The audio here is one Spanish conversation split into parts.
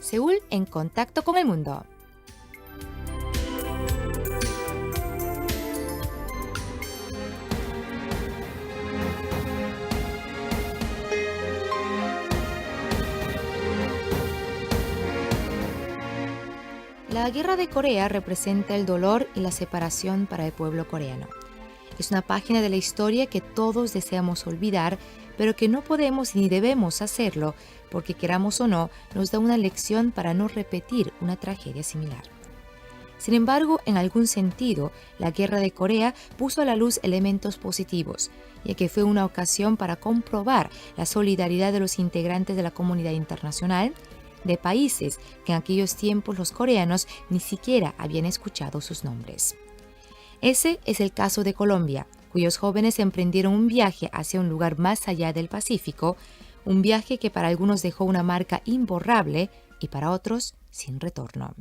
Seúl en contacto con el mundo. La Guerra de Corea representa el dolor y la separación para el pueblo coreano. Es una página de la historia que todos deseamos olvidar, pero que no podemos ni debemos hacerlo, porque queramos o no, nos da una lección para no repetir una tragedia similar. Sin embargo, en algún sentido, la Guerra de Corea puso a la luz elementos positivos, ya que fue una ocasión para comprobar la solidaridad de los integrantes de la comunidad internacional, de países que en aquellos tiempos los coreanos ni siquiera habían escuchado sus nombres. Ese es el caso de Colombia, cuyos jóvenes emprendieron un viaje hacia un lugar más allá del Pacífico, un viaje que para algunos dejó una marca imborrable y para otros sin retorno.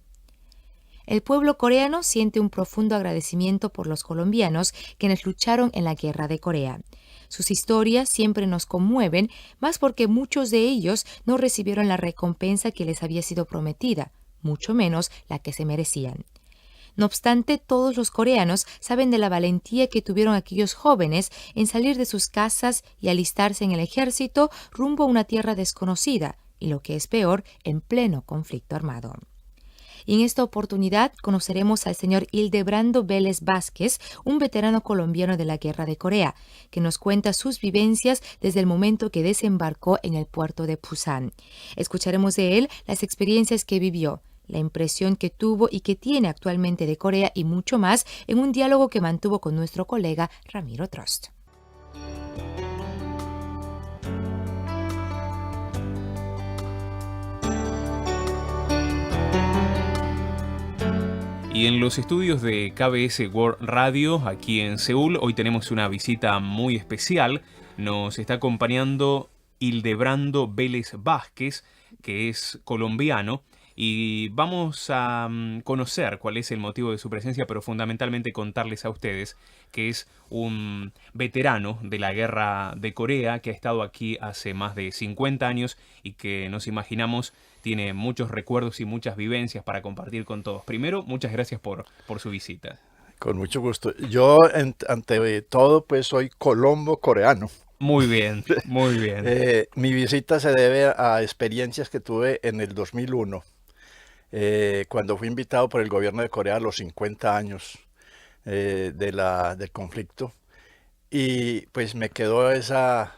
El pueblo coreano siente un profundo agradecimiento por los colombianos quienes lucharon en la Guerra de Corea. Sus historias siempre nos conmueven, más porque muchos de ellos no recibieron la recompensa que les había sido prometida, mucho menos la que se merecían. No obstante, todos los coreanos saben de la valentía que tuvieron aquellos jóvenes en salir de sus casas y alistarse en el ejército rumbo a una tierra desconocida, y lo que es peor, en pleno conflicto armado. Y en esta oportunidad conoceremos al señor Hildebrando Vélez Vázquez, un veterano colombiano de la Guerra de Corea, que nos cuenta sus vivencias desde el momento que desembarcó en el puerto de Pusan. Escucharemos de él las experiencias que vivió, la impresión que tuvo y que tiene actualmente de Corea y mucho más en un diálogo que mantuvo con nuestro colega Ramiro Trost. Y en los estudios de KBS World Radio, aquí en Seúl, hoy tenemos una visita muy especial. Nos está acompañando Hildebrando Vélez Vázquez, que es colombiano, y vamos a conocer cuál es el motivo de su presencia, pero fundamentalmente contarles a ustedes que es un veterano de la Guerra de Corea, que ha estado aquí hace más de 50 años y que nos imaginamos tiene muchos recuerdos y muchas vivencias para compartir con todos. Primero, muchas gracias por su visita. Con mucho gusto. Yo, ante todo, pues soy colombo coreano. Muy bien, muy bien. Mi visita se debe a experiencias que tuve en el 2001, cuando fui invitado por el gobierno de Corea a los 50 años del conflicto. Y pues me quedó esa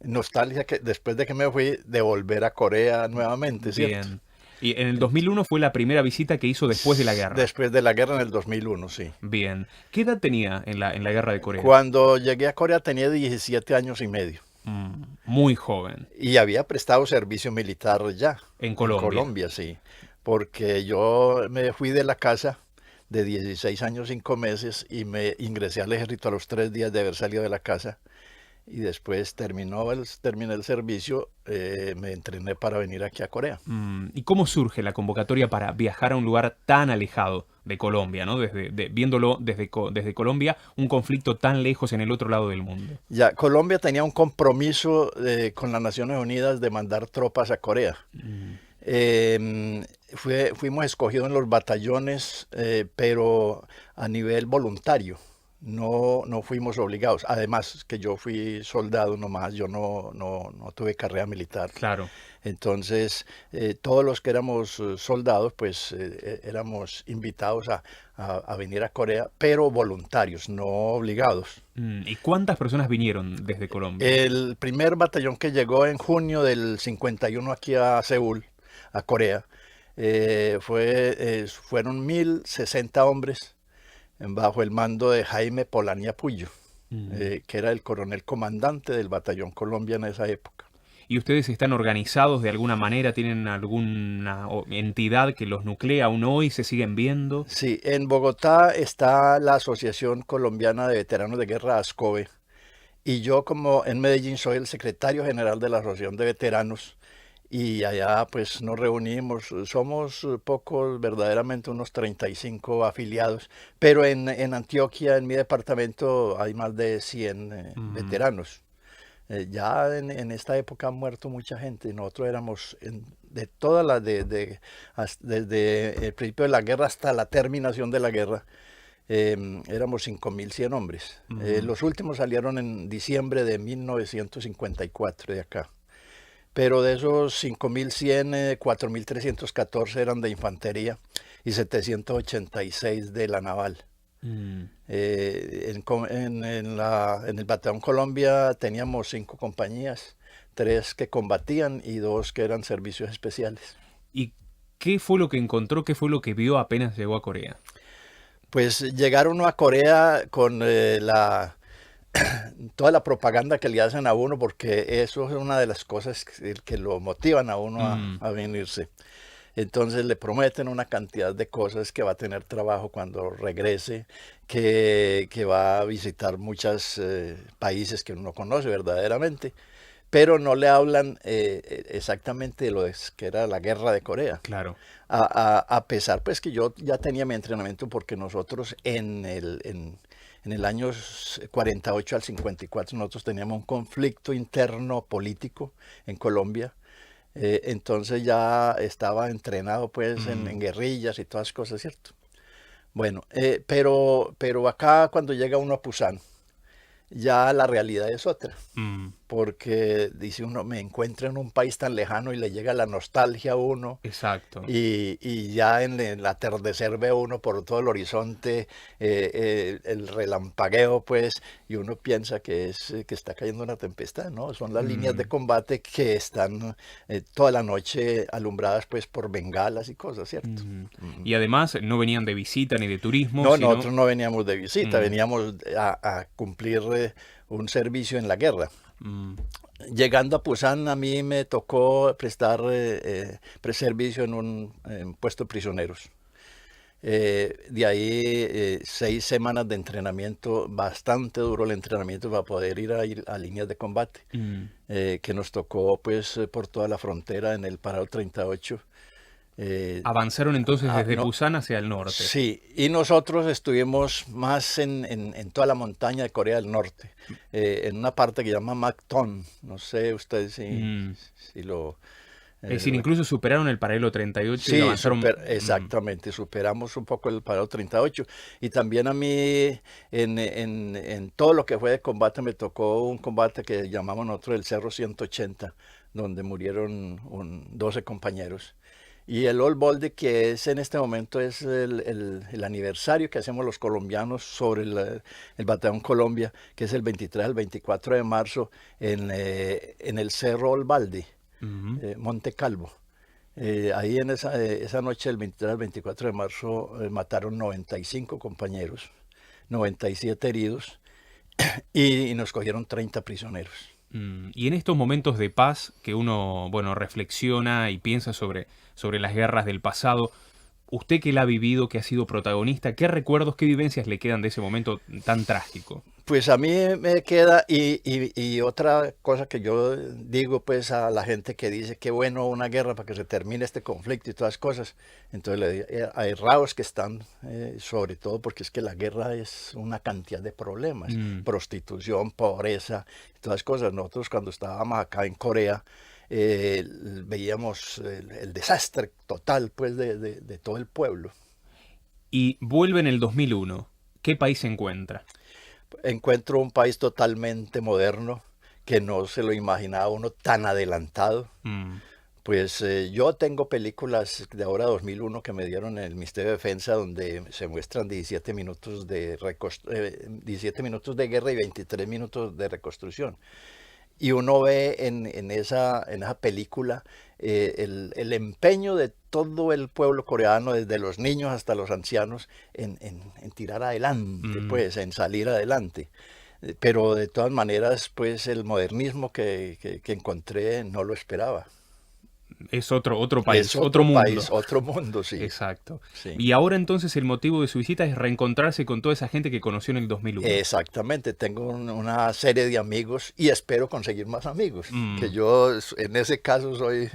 nostalgia que después de que me fui de volver a Corea nuevamente, ¿cierto? Bien. Y en el 2001 fue la primera visita que hizo después de la guerra. Después de la guerra en el 2001, sí. Bien. ¿Qué edad tenía en la Guerra de Corea? Cuando llegué a Corea tenía 17 años y medio. Muy joven. Y había prestado servicio militar ya. En Colombia. En Colombia, sí. Porque yo me fui de la casa de 16 años, 5 meses y me ingresé al ejército a los 3 días de haber salido de la casa. Y después terminé el servicio, me entrené para venir aquí a Corea. ¿Y cómo surge la convocatoria para viajar a un lugar tan alejado de Colombia, ¿no? Viéndolo desde Colombia, un conflicto tan lejos en el otro lado del mundo? Ya, Colombia tenía un compromiso con las Naciones Unidas de mandar tropas a Corea. Fuimos escogidos en los batallones, pero a nivel voluntario. No fuimos obligados. Además que yo fui soldado nomás, yo no tuve carrera militar. Claro. Entonces, todos los que éramos soldados, pues éramos invitados a venir a Corea, pero voluntarios, no obligados. ¿Y cuántas personas vinieron desde Colombia? El primer batallón que llegó en junio del 51 aquí a Seúl, a Corea, fueron 1.060 hombres bajo el mando de Jaime Polanía Puyo, que era el coronel comandante del batallón Colombia en esa época. ¿Y ustedes están organizados de alguna manera? ¿Tienen alguna entidad que los nuclea aún hoy? ¿Se siguen viendo? Sí, en Bogotá está la Asociación Colombiana de Veteranos de Guerra, ASCOVE, y yo como en Medellín soy el secretario general de la Asociación de Veteranos. Y allá pues nos reunimos, somos pocos, verdaderamente unos 35 afiliados, pero en Antioquia, en mi departamento, hay más de 100 veteranos. Ya en esta época han muerto mucha gente. Nosotros éramos de todas las, desde el principio de la guerra hasta la terminación de la guerra, éramos 5.100 hombres. Mm, Los últimos salieron en diciembre de 1954 de acá. Pero de esos 5.100, 4.314 eran de infantería y 786 de la naval. mm. En el Batallón Colombia teníamos 5 compañías, 3 que combatían y 2 que eran servicios especiales. ¿Y qué fue lo que encontró, qué fue lo que vio apenas llegó a Corea? Pues llegaron a Corea con toda la propaganda que le hacen a uno, porque eso es una de las cosas que lo motivan a uno Mm, a venirse. Entonces le prometen una cantidad de cosas, que va a tener trabajo cuando regrese, que va a visitar muchos países que uno no conoce verdaderamente, pero no le hablan exactamente de que era la guerra de Corea. claro. A pesar pues que yo ya tenía mi entrenamiento, porque nosotros en el año 48 al 54 nosotros teníamos un conflicto interno político en Colombia. Entonces ya estaba entrenado pues en Mm, guerrillas y todas las cosas, ¿cierto? Bueno, pero acá cuando llega uno a Pusan, ya la realidad es otra, mm, porque dice uno, me encuentro en un país tan lejano, y le llega la nostalgia a uno, exacto. y ya en el atardecer ve uno por todo el horizonte el relampagueo, pues, y uno piensa que está cayendo una tempestad, ¿no? Son las líneas de Mm, combate que están toda la noche alumbradas, pues, por bengalas y cosas, ¿cierto? mm. Ujú. Y además no venían de visita ni de turismo, No, sino... nosotros no veníamos de visita, Mm, veníamos a cumplir un servicio en la guerra. mm, Llegando a Pusan, a mí me tocó prestar servicio en un puesto de prisioneros. De ahí 6 semanas de entrenamiento, bastante duro el entrenamiento para poder ir a líneas de combate, mm. que nos tocó pues por toda la frontera en el Parado 38. Eh, Avanzaron entonces desde no, Pusan hacia el norte. sí, y nosotros estuvimos más en toda la montaña de Corea del Norte, en una parte que llama Macton. No sé ustedes Mm. si lo... Es eh, decir, incluso superaron el paralelo 38 y Sí, avanzaron. Mm, exactamente, superamos un poco el paro 38. Y también a mí, en todo lo que fue de combate, me tocó un combate que llamamos nosotros el Cerro 180, donde murieron 12 compañeros. Y el Old Balde, que es en este momento es el aniversario que hacemos los colombianos sobre el Batallón Colombia, que es el 23 al 24 de marzo en el Cerro Old Balde, mm. Monte Calvo. Ahí en esa noche, del 23 al 24 de marzo, mataron 95 compañeros, 97 heridos, y nos cogieron 30 prisioneros. Y en estos momentos de paz que uno, bueno, reflexiona y piensa sobre las guerras del pasado, usted que la ha vivido, que ha sido protagonista, ¿qué recuerdos, qué vivencias le quedan de ese momento tan trágico? Pues a mí me queda, y otra cosa que yo digo pues a la gente que dice que bueno una guerra para que se termine este conflicto y todas las cosas. Entonces le digo, hay raros que están, sobre todo porque es que la guerra es una cantidad de problemas: Mm, prostitución, pobreza y todas las cosas. Nosotros cuando estábamos acá en Corea, veíamos el desastre total pues de todo el pueblo. Y vuelve en el 2001. ¿Qué país se encuentra? Encuentro un país totalmente moderno, que no se lo imaginaba uno tan adelantado. Mm, Pues yo tengo películas de ahora 2001 que me dieron en el Ministerio de Defensa, donde se muestran 17 minutos 17 minutos de guerra y 23 minutos de reconstrucción. Y uno ve en esa película el empeño de todo el pueblo coreano, desde los niños hasta los ancianos, en tirar adelante, mm. pues, en salir adelante. Pero de todas maneras, pues, el modernismo que encontré no lo esperaba. Es otro Es país, otro otro mundo. país, otro mundo, sí, Exacto. sí. Y ahora entonces el motivo de su visita es reencontrarse con toda esa gente que conoció en el 2001. Exactamente, tengo una serie de amigos y espero conseguir más amigos, que Mm, yo en ese caso soy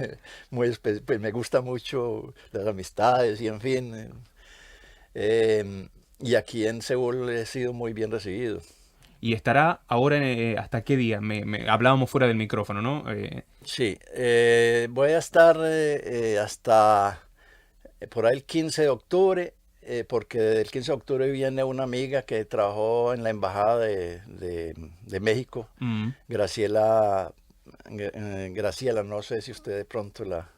pues me gusta mucho las amistades y en fin, y aquí en Seúl he sido muy bien recibido. y estará ahora ¿hasta qué día? Hablábamos fuera del micrófono, ¿no? Sí, voy a estar hasta por ahí el 15 de octubre, porque el 15 de octubre viene una amiga que trabajó en la embajada de México, Mm. Graciela, no sé si usted de pronto la...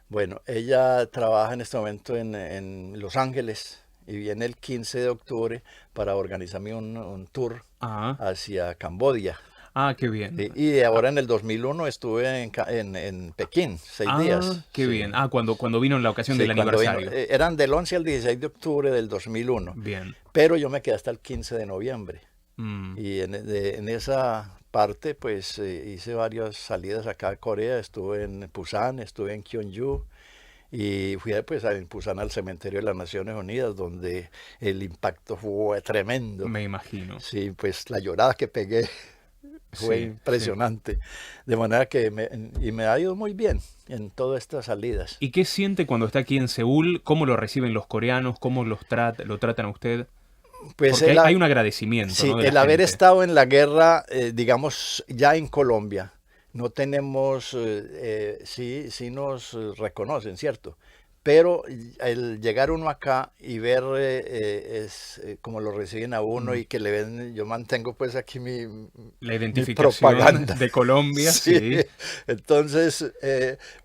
Bueno, ella trabaja en este momento en Los Ángeles y viene el 15 de octubre para organizarme un tour Ah, hacia Camboya. qué bien. Sí, y ahora en el 2001 estuve en Pekín, 6 días. Qué Sí, bien. Cuando vino en la ocasión sí, del cuando vino, aniversario. eran del 11 al 16 de octubre del 2001, Bien. pero yo me quedé hasta el 15 de noviembre. Mm. Y en esa parte, pues hice varias salidas acá a Corea. Estuve en Busan, estuve en Gyeongju y fui pues en Busan al cementerio de las Naciones Unidas, donde el impacto fue tremendo. Me imagino. Sí, pues la llorada que pegué fue Sí, sí. impresionante. De manera que me ha ido muy bien en todas estas salidas. ¿Y qué siente cuando está aquí en Seúl? ¿Cómo lo reciben los coreanos? ¿Cómo lo tratan a usted? Pues Porque hay un agradecimiento, sí, ¿no? De la el haber gente. estado en la guerra, digamos, ya en Colombia, no tenemos, sí nos reconocen, ¿cierto? Pero el llegar uno acá y ver cómo lo reciben a uno Mm. y que le ven, yo mantengo pues aquí La mi identificación propaganda. de Colombia, sí. Entonces,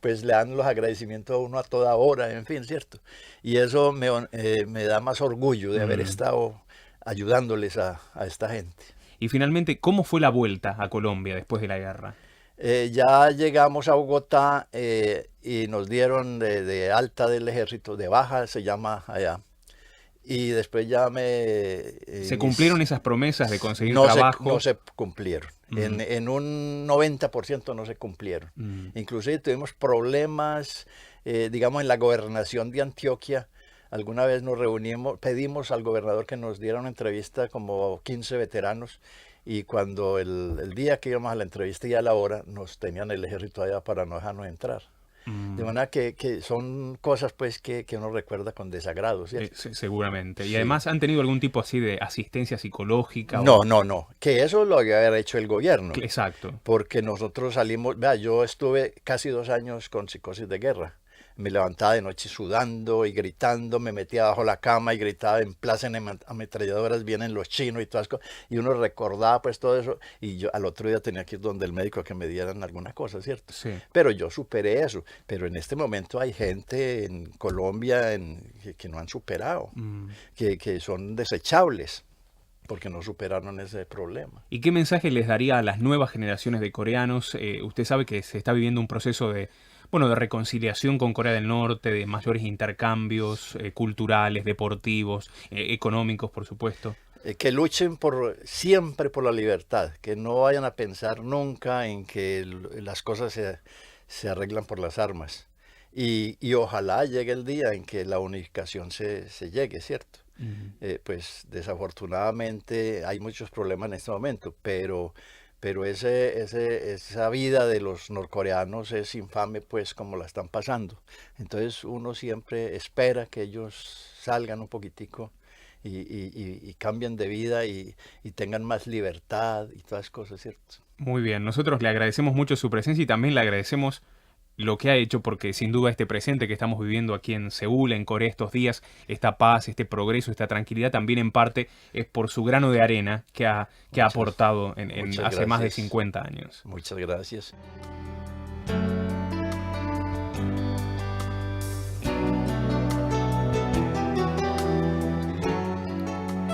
pues le dan los agradecimientos a uno a toda hora, en fin, ¿cierto? Y eso me da más orgullo de haber Mm. estado ayudándoles a esta gente. Y finalmente, ¿cómo fue la vuelta a Colombia después de la guerra? Ya llegamos a Bogotá y nos dieron de alta del ejército, de baja se llama allá. Y después ya ¿Se cumplieron esas promesas de conseguir no trabajo? se cumplieron. Mm. En un 90% no se cumplieron. Mm. Inclusive tuvimos problemas, digamos, en la gobernación de Antioquia. Alguna vez nos reunimos, pedimos al gobernador que nos diera una entrevista como 15 veteranos y cuando el día que íbamos a la entrevista y a la hora nos tenían el ejército allá para no dejarnos entrar. De Mm. manera que son cosas pues que uno recuerda con desagrado, ¿cierto? Seguramente. Y Sí. además, ¿han tenido algún tipo así de asistencia psicológica? No, que eso lo había hecho el gobierno. Exacto. Porque nosotros salimos, vea, yo estuve casi 2 años con psicosis de guerra. Me levantaba de noche sudando y gritando, me metía bajo la cama y gritaba en plaza en ametralladoras, vienen los chinos y todas las cosas. Y uno recordaba pues todo eso y yo al otro día tenía que ir donde el médico a que me dieran alguna cosa, ¿cierto? Sí. Pero yo superé eso. Pero en este momento hay gente en Colombia que no han superado, Mm. que son desechables porque no superaron ese problema. ¿Y qué mensaje les daría a las nuevas generaciones de coreanos? Usted sabe que se está viviendo un proceso de reconciliación con Corea del Norte, de mayores intercambios culturales, deportivos, económicos, por supuesto. Que luchen siempre por la libertad, que no vayan a pensar nunca en que las cosas se arreglan por las armas. Y ojalá llegue el día en que la unificación se llegue, ¿cierto? Pues desafortunadamente hay muchos problemas en este momento, pero esa vida de los norcoreanos es infame, pues, como la están pasando. Entonces uno siempre espera que ellos salgan un poquitico y cambien de vida y tengan más libertad y todas esas cosas, ¿cierto? Muy bien, nosotros le agradecemos mucho su presencia y también le agradecemos lo que ha hecho, porque sin duda este presente que estamos viviendo aquí en Seúl, en Corea estos días, esta paz, este progreso, esta tranquilidad, también en parte es por su grano de arena que ha aportado hace más de 50 años. Muchas gracias.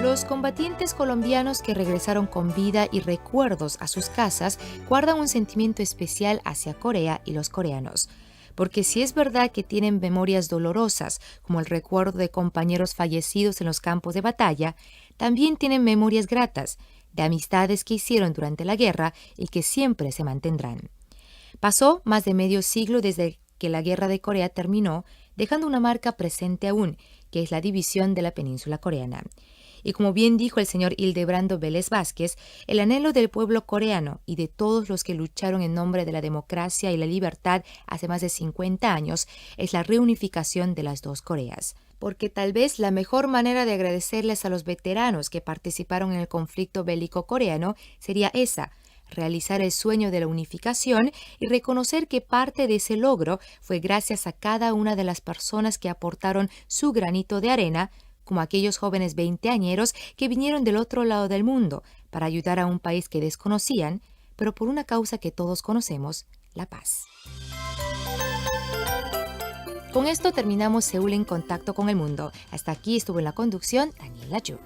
Los combatientes colombianos que regresaron con vida y recuerdos a sus casas guardan un sentimiento especial hacia Corea y los coreanos. Porque si es verdad que tienen memorias dolorosas, como el recuerdo de compañeros fallecidos en los campos de batalla, también tienen memorias gratas, de amistades que hicieron durante la guerra y que siempre se mantendrán. Pasó más de medio siglo desde que la Guerra de Corea terminó, dejando una marca presente aún, que es la división de la península coreana. Y como bien dijo el señor Hildebrando Vélez Vázquez, el anhelo del pueblo coreano y de todos los que lucharon en nombre de la democracia y la libertad hace más de 50 años es la reunificación de las dos Coreas. Porque tal vez la mejor manera de agradecerles a los veteranos que participaron en el conflicto bélico coreano sería esa: realizar el sueño de la unificación y reconocer que parte de ese logro fue gracias a cada una de las personas que aportaron su granito de arena, como aquellos jóvenes veinteañeros que vinieron del otro lado del mundo para ayudar a un país que desconocían, pero por una causa que todos conocemos, la paz. Con esto terminamos Seúl en contacto con el mundo. Hasta aquí estuvo en la conducción Daniela Yu.